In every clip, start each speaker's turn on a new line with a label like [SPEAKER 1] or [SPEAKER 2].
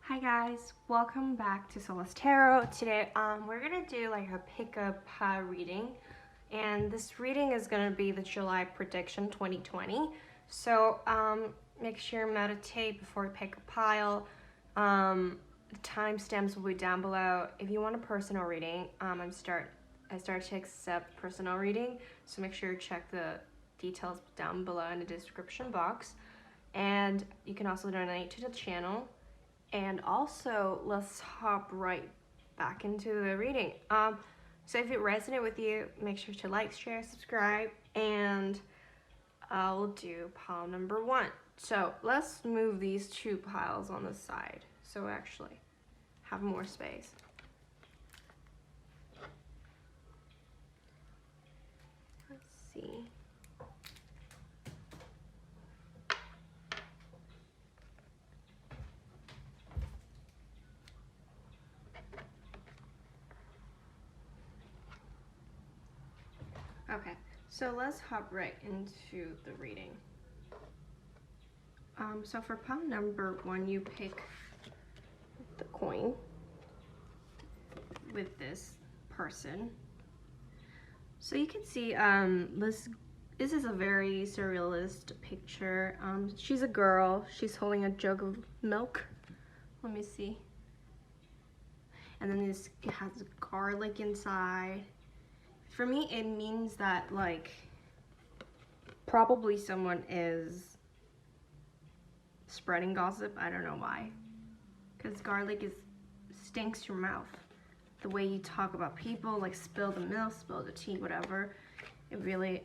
[SPEAKER 1] Hi guys, welcome back to Solistarot. Today we're gonna do like a pickup reading, and this reading is gonna be the July prediction 2020. So make sure you meditate before you pick a pile. The timestamps will be down below. If you want a personal reading, I started to accept personal reading, so make sure you check the details down below in the description box. And you can also donate to the channel. And also, let's hop right back into the reading. So if it resonated with you, make sure to like, share, subscribe, and I'll do pile number 1. So let's move these 2 piles on the side, so actually have more space. Let's see. Okay, so let's hop right into the reading. So for pile number 1, you pick the coin with this person. So you can see this is a very surrealist picture. She's a girl. She's holding a jug of milk. Let me see. And then it has garlic inside. For me, it means that like probably someone is spreading gossip. I don't know why, because garlic stinks your mouth. The way you talk about people, like spill the milk, spill the tea, whatever, it really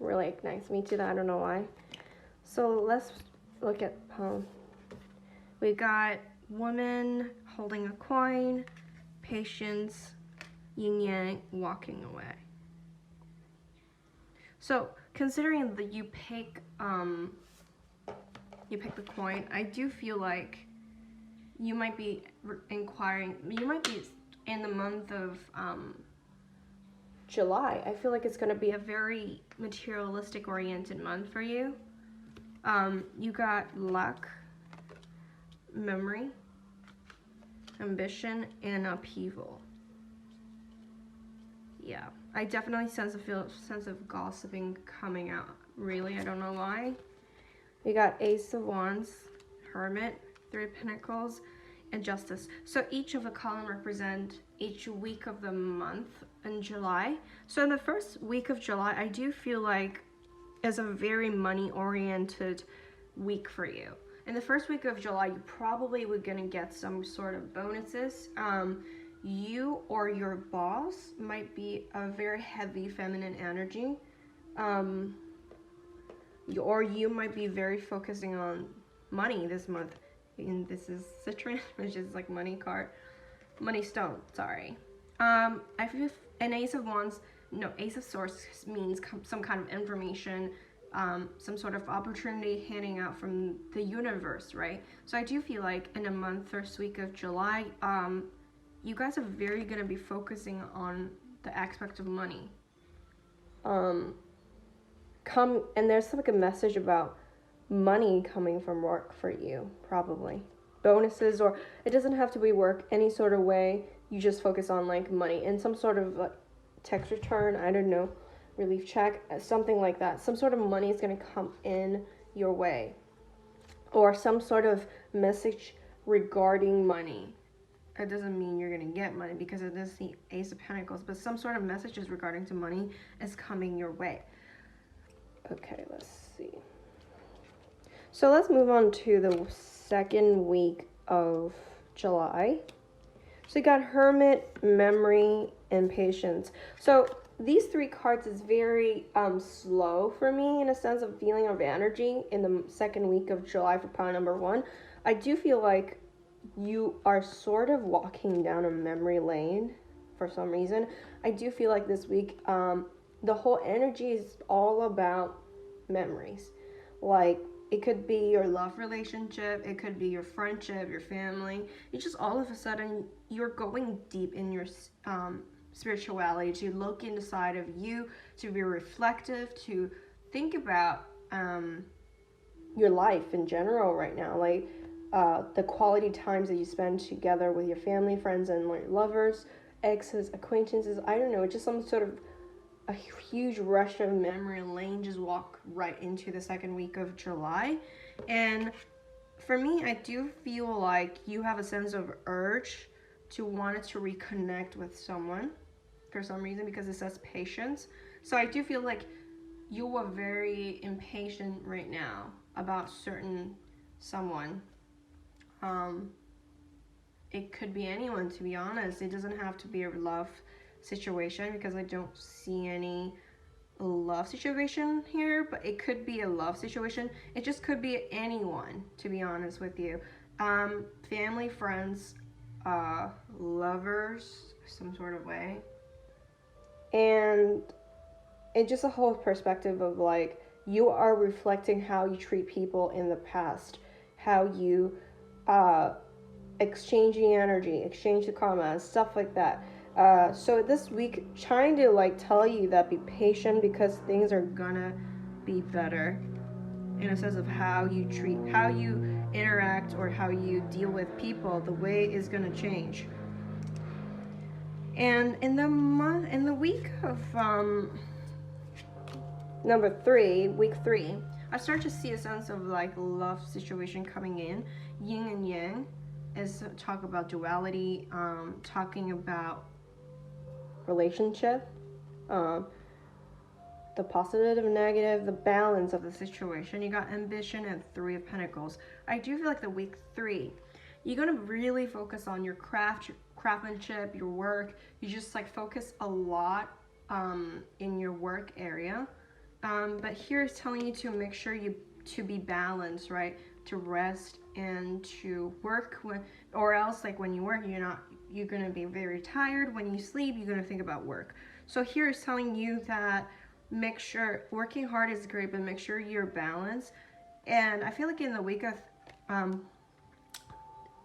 [SPEAKER 1] ignites me to that. I don't know why. So let's look at we got woman holding a coin, patience, yin yang, walking away. So considering that you pick the coin, I do feel like you might be inquiring, you might be in the month of July. I feel like it's going to be a very materialistic oriented month for you. You got luck, memory, ambition, and upheaval. Yeah, I definitely sense of gossiping coming out. Really, I don't know why. We got Ace of Wands, Hermit, 3 of Pentacles, and Justice. So each of the column represent each week of the month in July. So in the first week of July, I do feel like is a very money-oriented week for you. In the first week of July, you probably were gonna get some sort of bonuses. You or your boss might be a very heavy feminine energy. Or you might be very focusing on money this month. And this is Citron, which is like money card. Money stone, sorry. I feel an Ace of Wands, no, Ace of Swords means some kind of information, some sort of opportunity handing out from the universe, right? So I do feel like in a month, first week of July, you guys are very gonna be focusing on the aspect of money. And there's like a message about money coming from work for you, probably. Bonuses, or it doesn't have to be work, any sort of way. You just focus on like money and some sort of like tax return, I don't know, relief check, something like that. Some sort of money is gonna come in your way. Or some sort of message regarding money. It doesn't mean you're gonna get money because it is the Ace of Pentacles, but some sort of messages regarding to money is coming your way. Okay, let's see. So let's move on to the second week of July. So you got Hermit, Memory, and Patience. So these 3 cards is very slow for me in a sense of feeling of energy in the second week of July for pile number 1. I do feel like you are sort of walking down a memory lane for some reason. I do feel like this week, the whole energy is all about memories. Like, it could be your love relationship, it could be your friendship, your family. It's just all of a sudden, you're going deep in your spirituality, to look inside of you, to be reflective, to think about your life in general right now. Like, the quality times that you spend together with your family, friends, and your lovers, exes, acquaintances. I don't know. It's just some sort of a huge rush of memory lane. Just walk right into the second week of July. And for me, I do feel like you have a sense of urge to want to reconnect with someone for some reason, because it says patience. So I do feel like you are very impatient right now about certain someone. It could be anyone, to be honest. It doesn't have to be a love situation, because I don't see any love situation here, but it could be a love situation. It just could be anyone, to be honest with you. Family, friends, lovers, some sort of way. And it's just a whole perspective of like, you are reflecting how you treat people in the past, how you exchanging energy, exchange the karma, stuff like that. So this week, trying to like tell you that be patient, because things are gonna be better in a sense of how you treat, how you interact, or how you deal with people. The way is gonna change. And in the week of number 3, week 3, I start to see a sense of like love situation coming in. Yin and yang is talk about duality, talking about relationship, the positive and negative, the balance of the situation. You got ambition and 3 of Pentacles. I do feel like the week 3, you're gonna really focus on your craftsmanship, your work. You just like focus a lot in your work area. But here is telling you to make sure you to be balanced, right? To rest and to work, or else like when you work, you're gonna be very tired. When you sleep, you're gonna think about work. So here is telling you that make sure working hard is great, but make sure you're balanced. And I feel like in the week of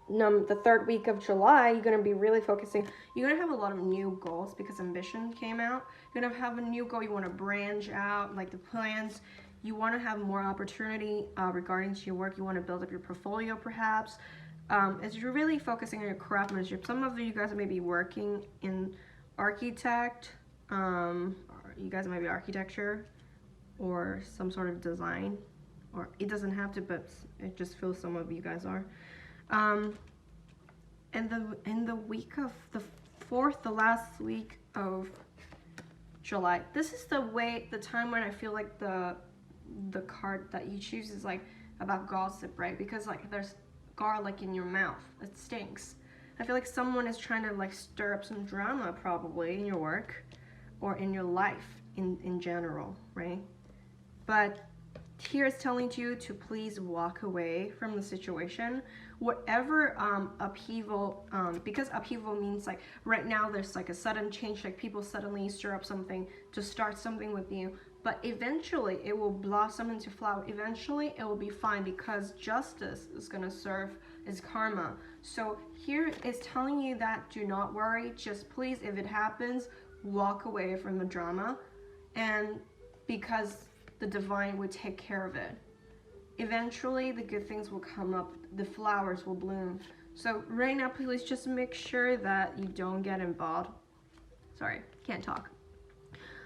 [SPEAKER 1] the 3rd week of July, you're gonna be really focusing. You're gonna have a lot of new goals because ambition came out. You're gonna have a new goal. You want to branch out, like the plans. You want to have more opportunity regarding to your work. You want to build up your portfolio, perhaps. As you're really focusing on your craftsmanship. Some of you guys may be working in architect. Or you guys might be architecture or some sort of design. Or it doesn't have to, but it just feels some of you guys are. And in the week of the 4th, the last week of July, this is the time when I feel like the card that you choose is like about gossip, right? Because like there's garlic in your mouth, it stinks. I feel like someone is trying to like stir up some drama, probably in your work or in your life in general, right? But here is telling you to please walk away from the situation. Whatever upheaval, because upheaval means like right now there's like a sudden change, like people suddenly stir up something to start something with you, but eventually it will blossom into flower. Eventually it will be fine, because justice is going to serve as karma. So here is telling you that do not worry, just please, if it happens, walk away from the drama, and because the divine would take care of it. Eventually the good things will come up, the flowers will bloom. So right now, please just make sure that you don't get involved. Sorry, can't talk.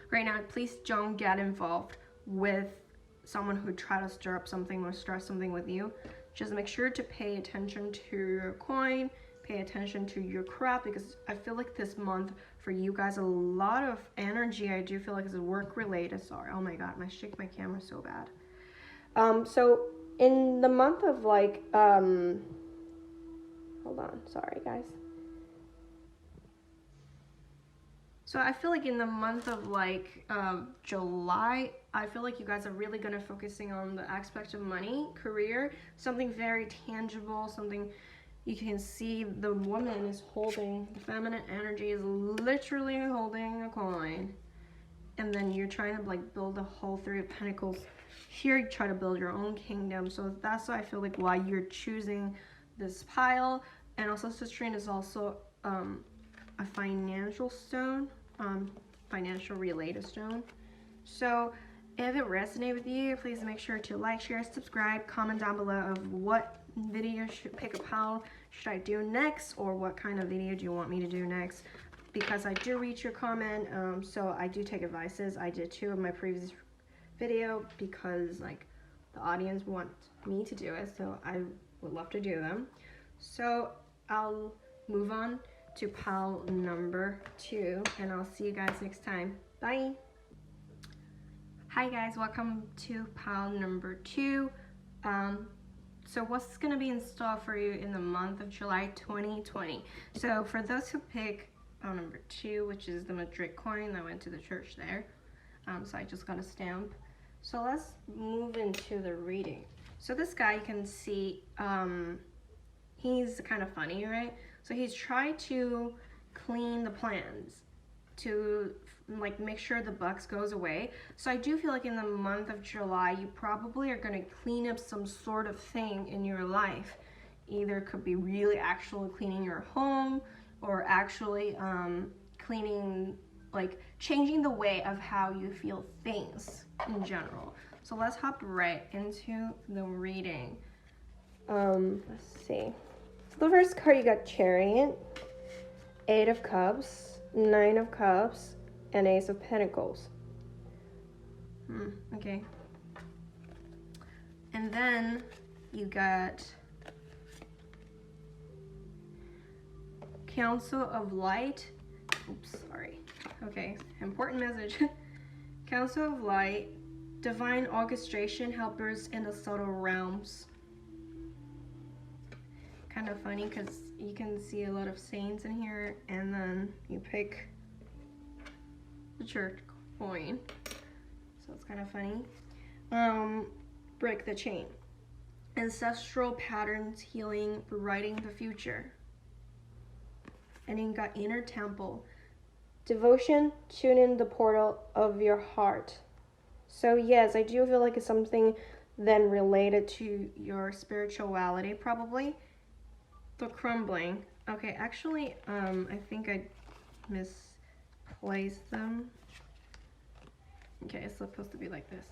[SPEAKER 1] Right now, please don't get involved with someone who try to stir up something or start something with you. Just make sure to pay attention to your coin, pay attention to your craft, because I feel like this month for you guys, a lot of energy, I do feel like is work related. Sorry, oh my god, I shake my camera so bad. So in the month of like, hold on, sorry guys. So I feel like in the month of like July, I feel like you guys are really gonna focusing on the aspect of money, career, something very tangible, something you can see. The woman is holding, the feminine energy is literally holding a coin. And then you're trying to like build the whole 3 of Pentacles. Here you try to build your own kingdom. So that's why I feel like why you're choosing this pile. And also citrine is also a financial stone, financial related stone. So If it resonated with you, please make sure to like, share, subscribe, comment down below of what video should pick up, how should I do next, or what kind of video do you want me to do next, because I do read your comment, so I do take advices. I did 2 of my previous video because like the audience wants me to do it, so I would love to do them. So I'll move on to pile number 2, and I'll see you guys next time. Bye. Hi guys, welcome to pile number 2. So what's going to be in store for you in the month of July 2020? So for those who pick pile number 2, which is the Madrid coin, I went to the church there, so I just got a stamp. So let's move into the reading. So this guy, you can see, he's kind of funny, right? So he's trying to clean the plans to like make sure the bugs goes away. So I do feel like in the month of July, you probably are going to clean up some sort of thing in your life. Either it could be really actually cleaning your home, or actually cleaning, like changing the way of how you feel things in general. So let's hop right into the reading. Let's see. So the first card, you got Chariot, 8 of Cups, 9 of Cups, and Ace of Pentacles. Okay. And then you got Council of Light. Oops, sorry. Okay, important message. Council of Light, Divine Orchestration, Helpers in the Subtle Realms. Kind of funny because you can see a lot of saints in here, and then you pick the church coin, so it's kind of funny. Break the chain, ancestral patterns, healing, writing the future. And then you got Inner Temple, devotion, tune in the portal of your heart. So yes, I do feel like it's something then related to your spirituality, probably. The crumbling. Okay, actually, I think I misplaced them. Okay, it's supposed to be like this.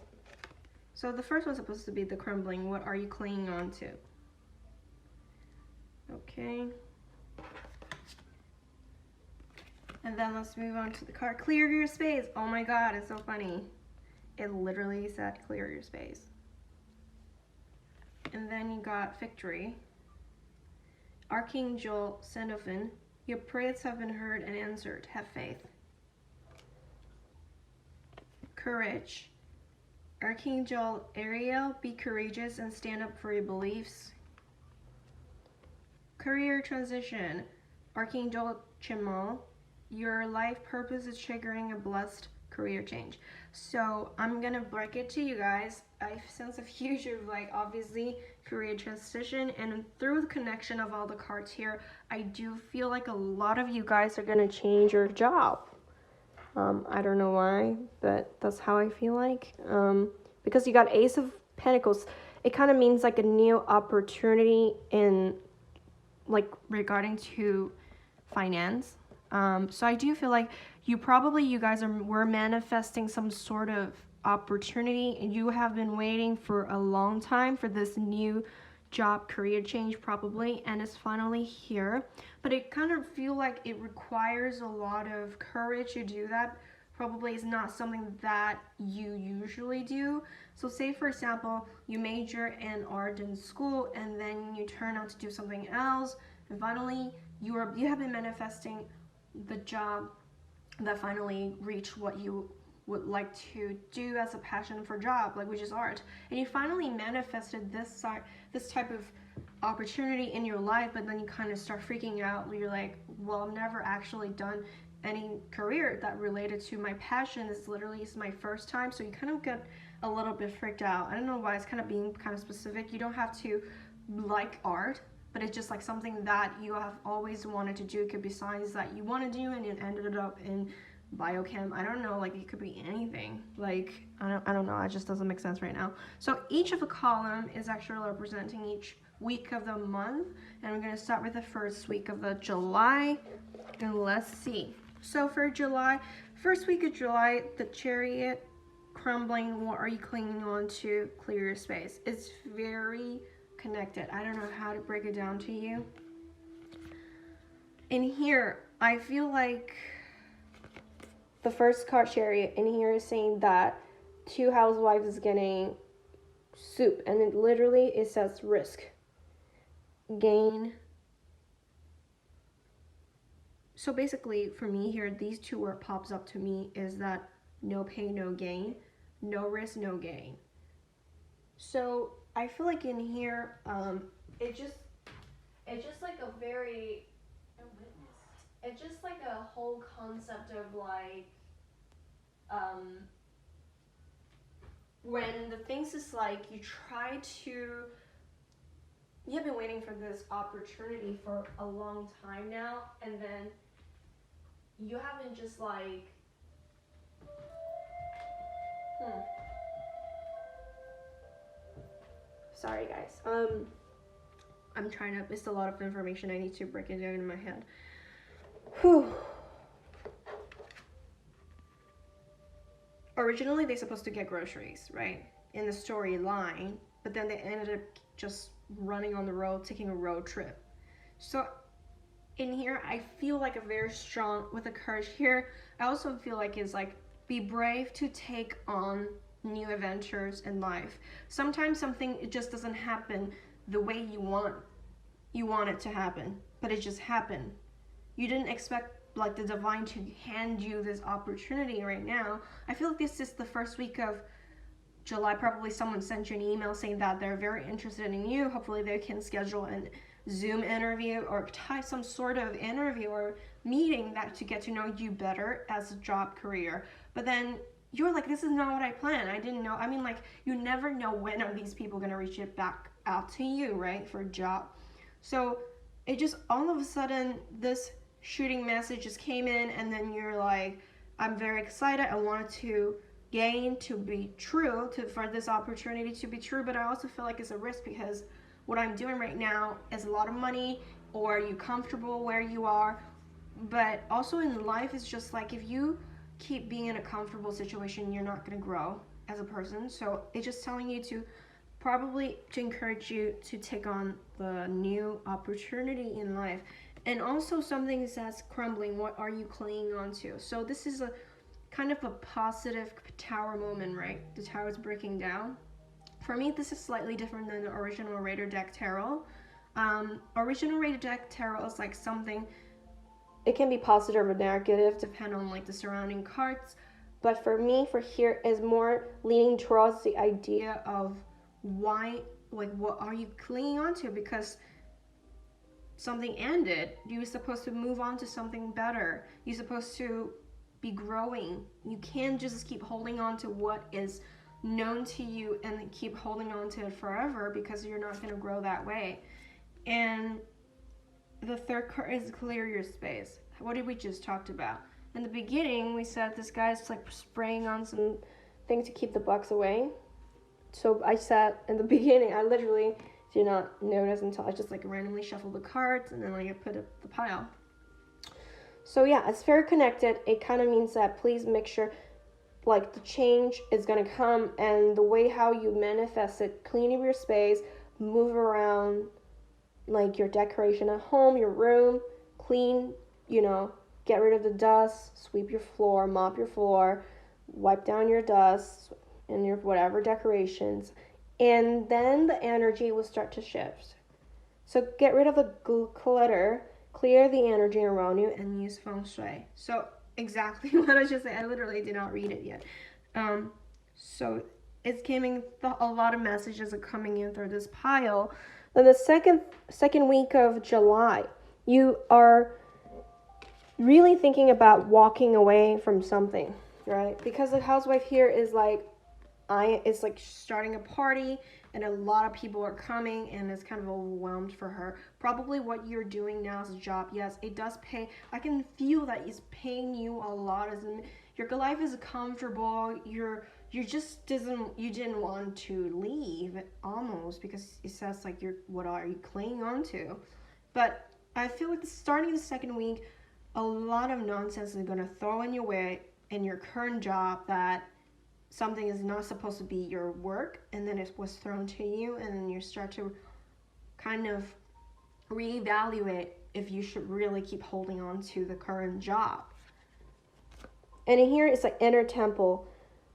[SPEAKER 1] So the first one's supposed to be the crumbling. What are you clinging on to? Okay. And then let's move on to the card. Clear your space. Oh my god, it's so funny. It literally said clear your space. And then you got Victory. Archangel Seraphim, your prayers have been heard and answered. Have faith. Courage. Archangel Ariel, be courageous and stand up for your beliefs. Career transition. Archangel Chimal, your life purpose is triggering a blessed career change. So I'm gonna break it to you guys. I sense a future of like obviously career transition, and through the connection of all the cards here, I do feel like a lot of you guys are gonna change your job. I don't know why, but that's how I feel like. Because you got Ace of Pentacles, it kind of means like a new opportunity in like regarding to finance. So I do feel like you guys were manifesting some sort of opportunity, and you have been waiting for a long time for this new job career change probably, and it's finally here. But it kind of feel like it requires a lot of courage to do that. Probably is not something that you usually do. So say for example, you major in art in school, and then you turn out to do something else, and finally you have been manifesting the job that finally reached what you would like to do as a passion for job, like which is art, and you finally manifested this type of opportunity in your life. But then you kind of start freaking out. You're like, well, I've never actually done any career that related to my passion. This literally is my first time, so you kind of get a little bit freaked out. I don't know why. It's kind of being kind of specific. You don't have to like art, but it's just like something that you have always wanted to do. It could be science that you want to do, and it ended up in biochem. I don't know, like it could be anything. Like I don't know, it just doesn't make sense right now. So each of the column is actually representing each week of the month, and we're going to start with the first week of the July, and let's see. So for July, first week of July, the Chariot crumbling, what are you clinging on to, clear your space. It's very connected. I don't know how to break it down to you. In here, I feel like the first card chariot in here is saying that two housewives is getting soup, and it says risk, gain. So basically for me here, these two word pops up to me is that no pain, no gain, no risk, no gain. So I feel like in here, it's just like a very, it's just like a whole concept of like, when the things is like you have been waiting for this opportunity for a long time now, and then you haven't just like, sorry guys, I'm trying to, it's a lot of information, I need to break it down in my head. Whew. Originally they're supposed to get groceries, right, in the storyline, but then they ended up just running on the road, taking a road trip. So in here, I feel like a very strong, with the courage here, I also feel like it's like, be brave to take on new adventures in life. Sometimes something, it just doesn't happen the way you want it to happen, but it just happened. You didn't expect like the divine to hand you this opportunity right now. I feel like this is the first week of July. Probably someone sent you an email saying that they're very interested in you. Hopefully they can schedule a Zoom interview or type some sort of interview or meeting that to get to know you better as a job career. But then you're like, this is not what I planned. I didn't know. I mean, like, you never know when are these people going to reach it back out to you, right, for a job. So it just all of a sudden this shooting message just came in, and then you're like, I'm very excited. I wanted to gain to be true, for this opportunity to be true, but I also feel like it's a risk because what I'm doing right now is a lot of money, or are you comfortable where you are? But also in life, it's just like if you keep being in a comfortable situation, you're not going to grow as a person. So it's just telling you to encourage you to take on the new opportunity in life. And also something that's crumbling, what are you clinging on to? So this is a kind of a positive tower moment, right? The tower is breaking down. For me, this is slightly different than the original Raider deck tarot. Original Raider deck tarot is like something, it can be positive or negative, depending on like the surrounding cards. But for me, for here, is more leaning towards the idea of why, like, what are you clinging on to? Because something ended. You're supposed to move on to something better. You're supposed to be growing. You can't just keep holding on to what is known to you and keep holding on to it forever, because you're not going to grow that way. And the third card is clear your space. What did we just talked about? In the beginning, we said this guy's like spraying on some thing to keep the bugs away. So I said in the beginning, I literally did not notice until I just like randomly shuffled the cards and then like I put up the pile. So yeah, it's very connected. It kind of means that please make sure like the change is going to come, and the way how you manifest it, clean up your space, move around like your decoration at home, your room, clean, get rid of the dust, sweep your floor, mop your floor, wipe down your dust and your whatever decorations, and then the energy will start to shift. So get rid of the clutter, clear the energy around you, and use feng shui. So exactly what I just said. I literally did not read it yet. So it's coming. A lot of messages are coming in through this pile. Then the second week of July, you are really thinking about walking away from something, right? Because the housewife here is like, it's like starting a party and a lot of people are coming and it's kind of overwhelmed for her. Probably what you're doing now is a job. Yes, it does pay. I can feel that it's paying you a lot. Your life is comfortable. You didn't want to leave almost, because it says like what are you clinging on to? But I feel like starting the second week, a lot of nonsense is gonna throw in your way in your current job that something is not supposed to be your work, and then it was thrown to you, and then you start to kind of reevaluate if you should really keep holding on to the current job. And in here it's like inner temple.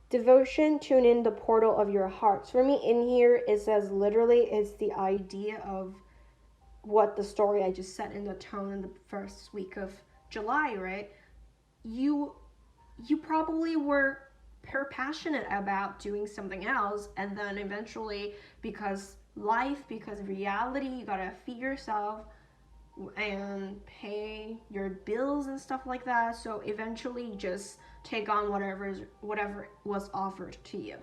[SPEAKER 1] Devotion, tune in the portal of your hearts. For me, in here, it says literally it's the idea of what the story I just set in the tone in the first week of July, right? You probably were passionate about doing something else, and then eventually, because life, because reality, you gotta feed yourself and pay your bills and stuff like that. So eventually, just take on whatever was offered to you,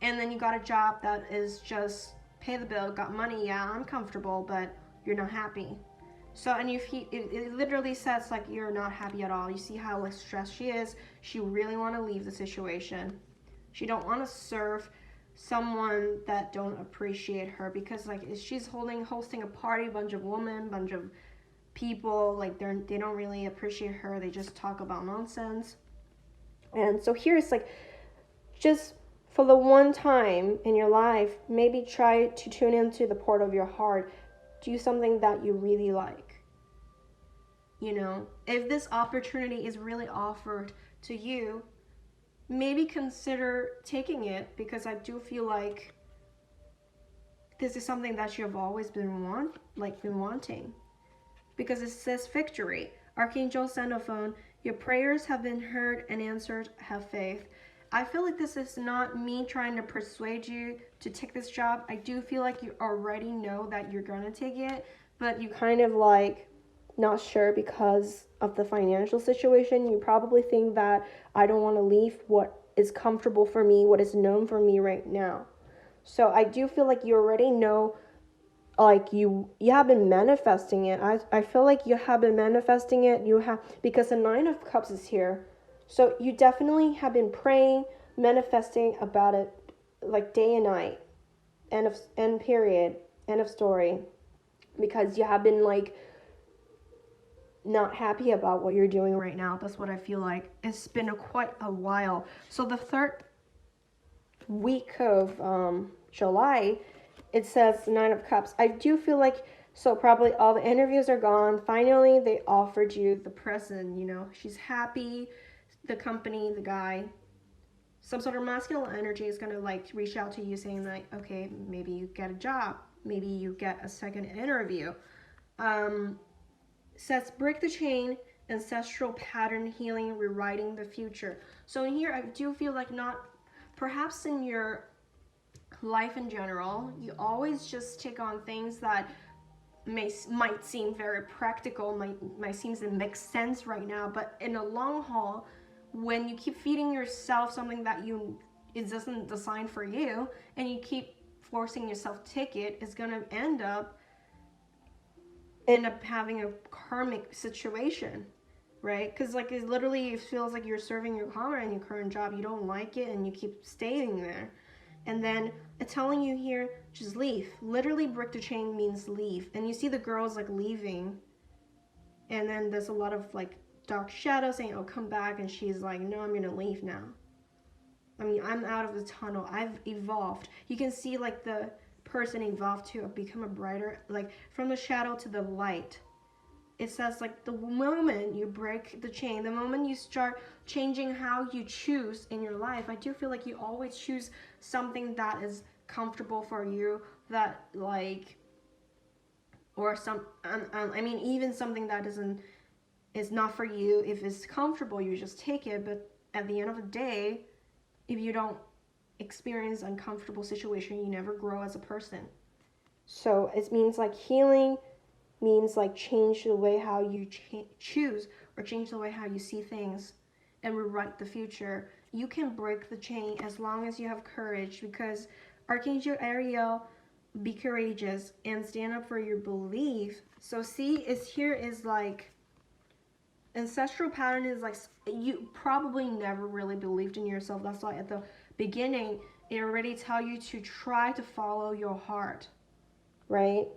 [SPEAKER 1] and then you got a job that is just pay the bill, got money. Yeah, I'm comfortable, but you're not happy. So, and it literally says like you're not happy at all. You see how like stressed she is. She really want to leave the situation. She don't want to serve someone that don't appreciate her, because like she's hosting a party, bunch of women, bunch of people, like they don't really appreciate her. They just talk about nonsense. And so here it's like, just for the one time in your life, maybe try to tune into the port of your heart. Do something that you really like. You know, if this opportunity is really offered to you, maybe consider taking it, because I do feel like this is something that you have always been wanting. Because it says victory. Archangel Xenophon, your prayers have been heard and answered, have faith. I feel like this is not me trying to persuade you to take this job. I do feel like you already know that you're gonna take it, but you kind of like not sure because of the financial situation. You probably think that I don't want to leave what is comfortable for me, what is known for me right now. So I do feel like you already know, like you have been manifesting it. I feel like you have been manifesting it. You have, because the 9 of Cups is here. So you definitely have been praying, manifesting about it like day and night. End period. End of story. Because you have been like not happy about what you're doing right now. That's what I feel like. It's been quite a while. So the third week of July, it says 9 of Cups. I do feel like, so probably all the interviews are gone. Finally, they offered you the present, you know. She's happy. The company, the guy, some sort of masculine energy is going to like reach out to you saying like, okay, maybe you get a job. Maybe you get a second interview. Says break the chain, ancestral pattern healing, rewriting the future. So in here, I do feel like not, perhaps in your life in general, you always just take on things that might seem very practical, might seem to make sense right now, but in the long haul, when you keep feeding yourself something that it doesn't design for you, and you keep forcing yourself to take it, it's gonna end up having a karmic situation, right? Because like it literally feels like you're serving your karma in your current job. You don't like it, and you keep staying there. And then it's telling you here, just leave. Literally, break the chain means leave. And you see the girls like leaving, and then there's a lot of like dark shadows saying, "Oh, come back," and she's like, "No, I'm gonna leave now. I mean, I'm out of the tunnel. I've evolved." You can see like the person evolved to become a brighter, like from the shadow to the light. It says like the moment you break the chain, the moment you start changing how you choose in your life, I do feel like you always choose something that is comfortable for you, that like, or I mean, even something that is not for you. If it's comfortable, you just take it. But at the end of the day, if you don't experience uncomfortable situation, you never grow as a person. So it means like healing means like change the way how you choose, or change the way how you see things, and rewrite the future. You can break the chain as long as you have courage, because Archangel Ariel, be courageous and stand up for your belief. So see, is like ancestral pattern is like, you probably never really believed in yourself. That's why at the beginning it already tell you to try to follow your heart, right?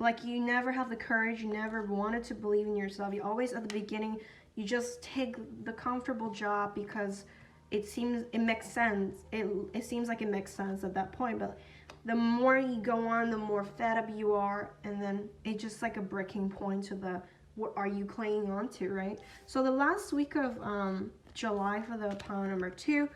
[SPEAKER 1] Like you never have the courage, you never wanted to believe in yourself. You always at the beginning, you just take the comfortable job because it makes sense. It seems like it makes sense at that point, but the more you go on, the more fed up you are, and then it's just like a breaking point to the what are you clinging on to, right? So the last week of July for the pile number 2,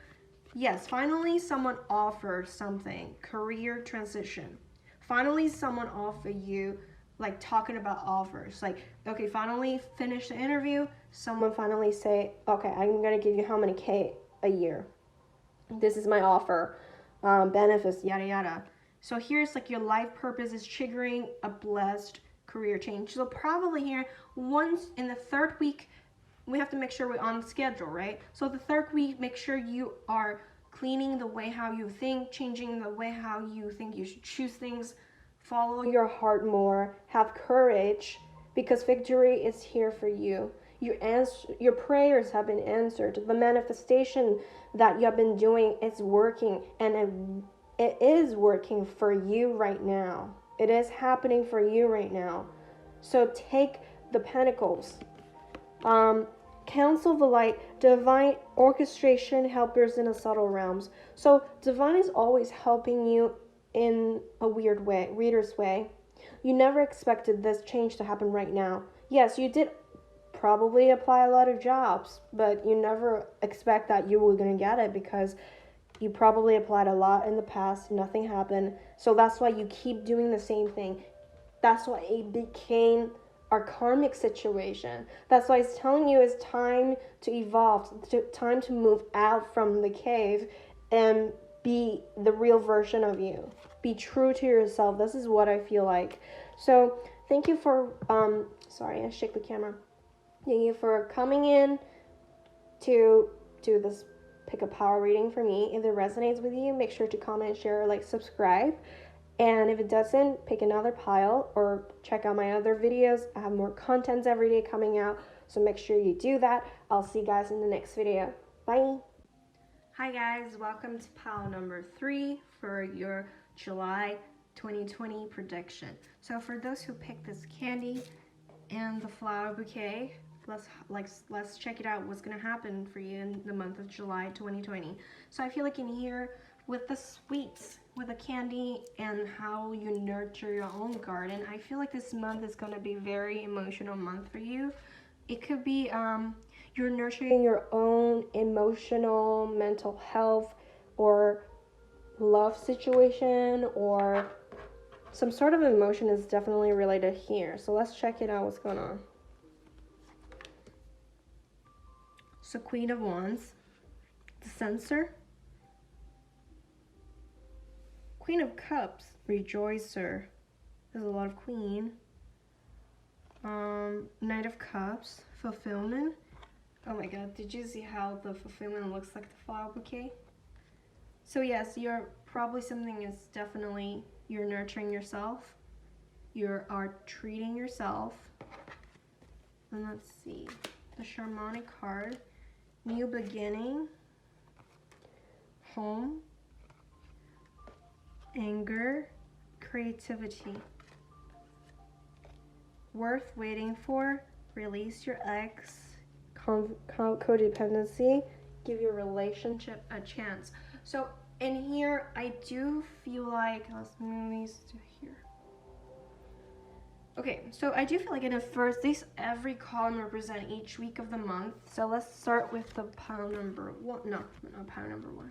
[SPEAKER 1] yes, finally someone offered something, career transition. Finally someone offered you, like talking about offers, like, okay, finally finish the interview, someone finally say, okay, I'm gonna give you how many K a year. This is my offer, benefits, yada yada. So here's like your life purpose is triggering a blessed career change. So probably here, once in the 3rd week, we have to make sure we're on schedule, right? So the 3rd week, make sure you are cleaning the way how you think, changing the way how you think you should choose things, follow your heart more, have courage, because victory is here for you. Your prayers have been answered. The manifestation that you have been doing is working, and it is working for you right now. It is happening for you right now. So take the pentacles. Council of the light, divine orchestration, helpers in the subtle realms. So divine is always helping you in a weird way, reader's way. You never expected this change to happen right now. Yes, you did probably apply a lot of jobs, but you never expect that you were going to get it, because you probably applied a lot in the past, nothing happened. So that's why you keep doing the same thing. That's why it became our karmic situation. That's why it's telling you it's time to evolve, time to move out from the cave and be the real version of you. Be true to yourself. This is what I feel like. So thank you for, sorry, I shake the camera. Thank you for coming in to do this pick a power reading for me. If it resonates with you, make sure to comment, share, like, subscribe. And if it doesn't, pick another pile or check out my other videos. I have more content every day coming out, so make sure you do that. I'll see you guys in the next video. Bye. Hi guys, welcome to pile number 3 for your July 2020 prediction. So for those who picked this candy and the flower bouquet, let's check it out, what's gonna happen for you in the month of July 2020. So I feel like in here, with the sweets, with the candy, and how you nurture your own garden, I feel like this month is gonna be a very emotional month for you. It could be you're nurturing your own emotional, mental health, or love situation, or some sort of emotion is definitely related here. So let's check it out, what's going on. So Queen of Wands, the Censor, Queen of Cups, Rejoicer. There's a lot of Queen. Knight of Cups, Fulfillment. Oh my god, did you see how the fulfillment looks like the flower bouquet? So yes, you're probably something is definitely, you're nurturing yourself. You are treating yourself. And let's see, the Shamanic card. New beginning, home, anger, creativity. Worth waiting for, release your ex, codependency, give your relationship a chance. So in here, I do feel like, let's move these to here. Okay, so I do feel like in the first, every column represent each week of the month. So let's start with the pile number 1. No, not pile number 1.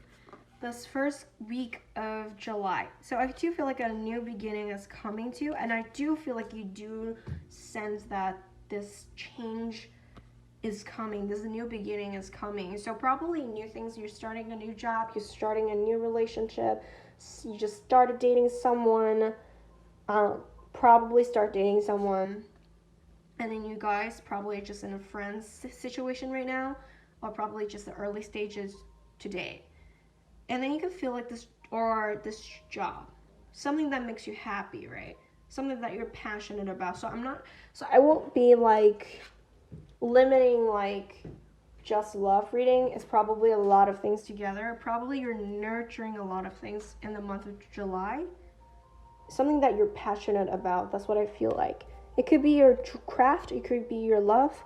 [SPEAKER 1] This first week of July. So I do feel like a new beginning is coming to you, and I do feel like you do sense that this change is coming. This new beginning is coming. So probably new things. You're starting a new job. You're starting a new relationship. You just started dating someone. Probably start dating someone, and then you guys probably just in a friend's situation right now, or probably just the early stages today. And then you can feel like this, or this job, something that makes you happy, right? Something that you're passionate about. So I won't be like limiting like just love reading. It's probably a lot of things together. Probably you're nurturing a lot of things in the month of July. Something that you're passionate about. That's what I feel like. It could be your craft. It could be your love.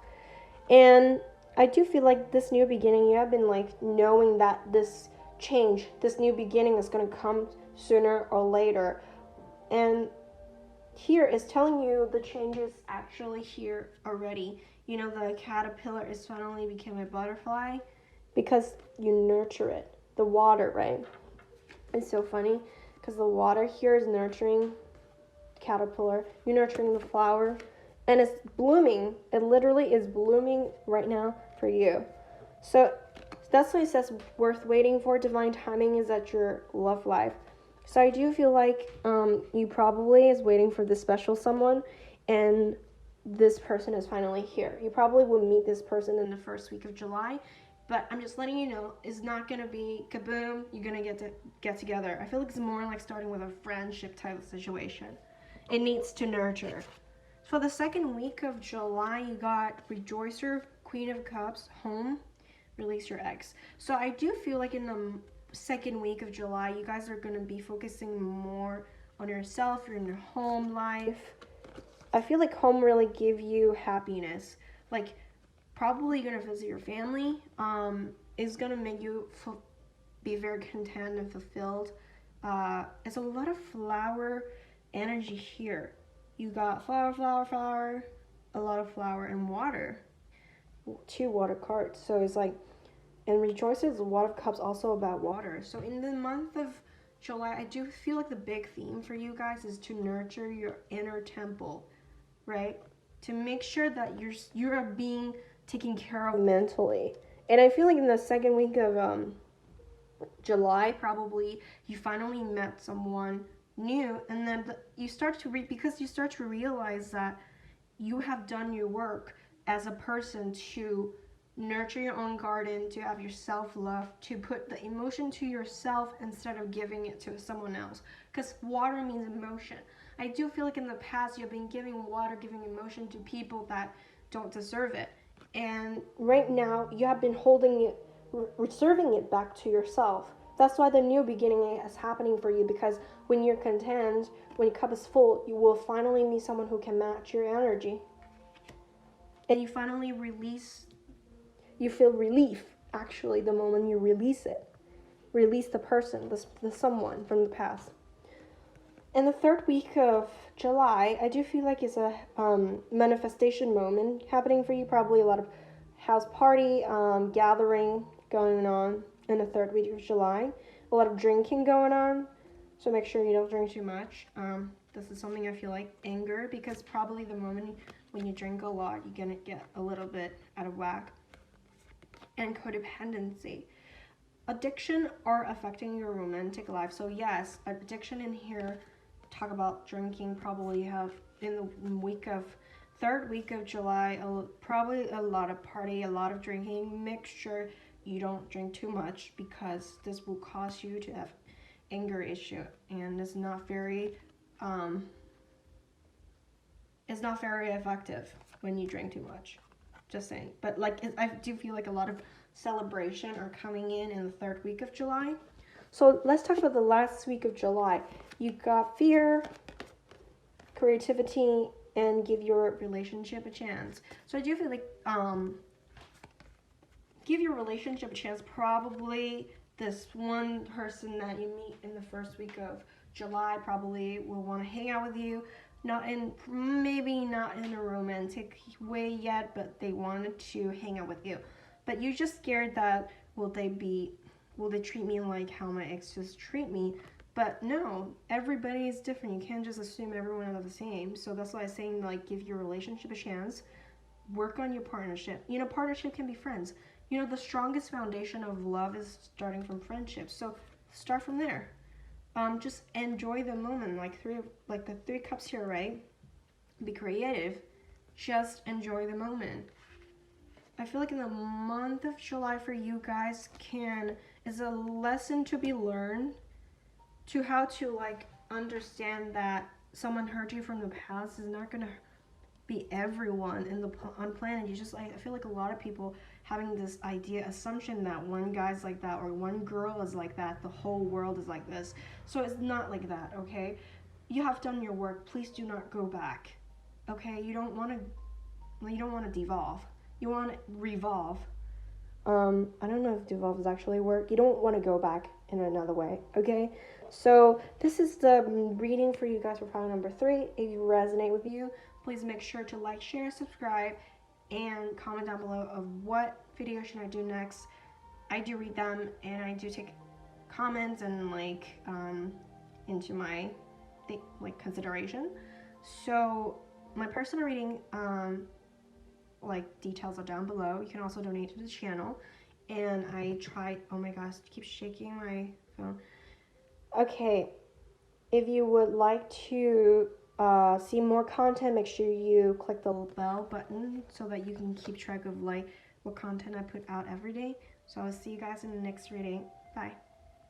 [SPEAKER 1] And I do feel like this new beginning, you have been like knowing that this change, this new beginning is going to come sooner or later. And here is telling you the change is actually here already. You know, the caterpillar is finally become a butterfly because you nurture it. The water, right? It's so funny because the water here is nurturing caterpillar. You're nurturing the flower, and it's blooming. It literally is blooming right now for you. So that's why it says worth waiting for. Divine timing is at your love life. So I do feel like you probably is waiting for this special someone, and this person is finally here. You probably will meet this person in the first week of July, but I'm just letting you know it's not gonna be kaboom. You're gonna get together. I feel like it's more like starting with a friendship type of situation. It needs to nurture. For the second week of July, you got Rejoicer, Queen of Cups, Home, Release Your Ex. So I do feel like in the second week of July, you guys are going to be focusing more on yourself, you're in your home life. I feel like home really give you happiness. Like probably going to visit your family is going to make you be very content and fulfilled. It's a lot of flower energy here. You got flower, flower, flower, a lot of flower and water. 2 water cards. So it's like, and Rejoices, a lot of cups also about water. So in the month of July, I do feel like the big theme for you guys is to nurture your inner temple, right? To make sure that you're being taken care of mentally. And I feel like in the second week of July, probably you finally met someone new, and then you start to because you start to realize that you have done your work as a person to nurture your own garden, to have your self-love, to put the emotion to yourself instead of giving it to someone else, because water means emotion. I do feel like in the past you've been giving water, giving emotion to people that don't deserve it, and right now you have been holding it, reserving it back to yourself. That's why the new beginning is happening for you, because when you're content, when your cup is full, you will finally meet someone who can match your energy. And you finally release, you feel relief, actually, the moment you release it. Release the person, the someone from the past. In the third week of July, I do feel like it's a manifestation moment happening for you. Probably a lot of house party, gathering going on in the third week of July. A lot of drinking going on, so make sure you don't drink too much. This is something I feel like anger, because probably the moment when you drink a lot, you're gonna get a little bit out of whack. And codependency. Addiction are affecting your romantic life. So yes, addiction in here, talk about drinking, probably have in the third week of July, probably a lot of party, a lot of drinking. Make sure you don't drink too much, because this will cause you to have anger issue, and it's not very effective when you drink too much. Just saying. But like, I do feel like a lot of celebration are coming in the third week of July. So let's talk about the last week of July. You got fear, creativity, and give your relationship a chance. So I do feel like give your relationship a chance. Probably this one person that you meet in the first week of July probably will want to hang out with you. Maybe not in a romantic way yet, but they wanted to hang out with you. But you're just scared that will they treat me like how my exes treat me? But no, everybody is different. You can't just assume everyone is the same. So that's why I'm saying, like, give your relationship a chance. Work on your partnership. You know, partnership can be friends. You know, the strongest foundation of love is starting from friendship. So start from there. Just enjoy the moment, like the 3 cups here, right? Be creative. Just enjoy the moment. I feel like in the month of July for you guys is a lesson to be learned to how to like understand that someone hurt you from the past is not gonna be everyone on planet. You just, like, I feel like a lot of people having this assumption that one guy's like that or one girl is like that, the whole world is like this. So it's not like that, okay? You have done your work. Please do not go back, okay? You don't want to devolve. You want to revolve. I don't know if devolve is actually a word. You don't want to go back in another way, okay? So this is the reading for you guys for file number 3. If you resonate with you, please make sure to like, share, subscribe, and comment down below of what video should I do next. I do read them, and I do take comments and into my consideration. So my personal reading details are down below. You can also donate to the channel. And I tried, oh my gosh, it keeps shaking my phone. Okay, if you would like to see more content, make sure you click the bell button so that you can keep track of what content I put out every day. So I'll see you guys in the next reading. Bye.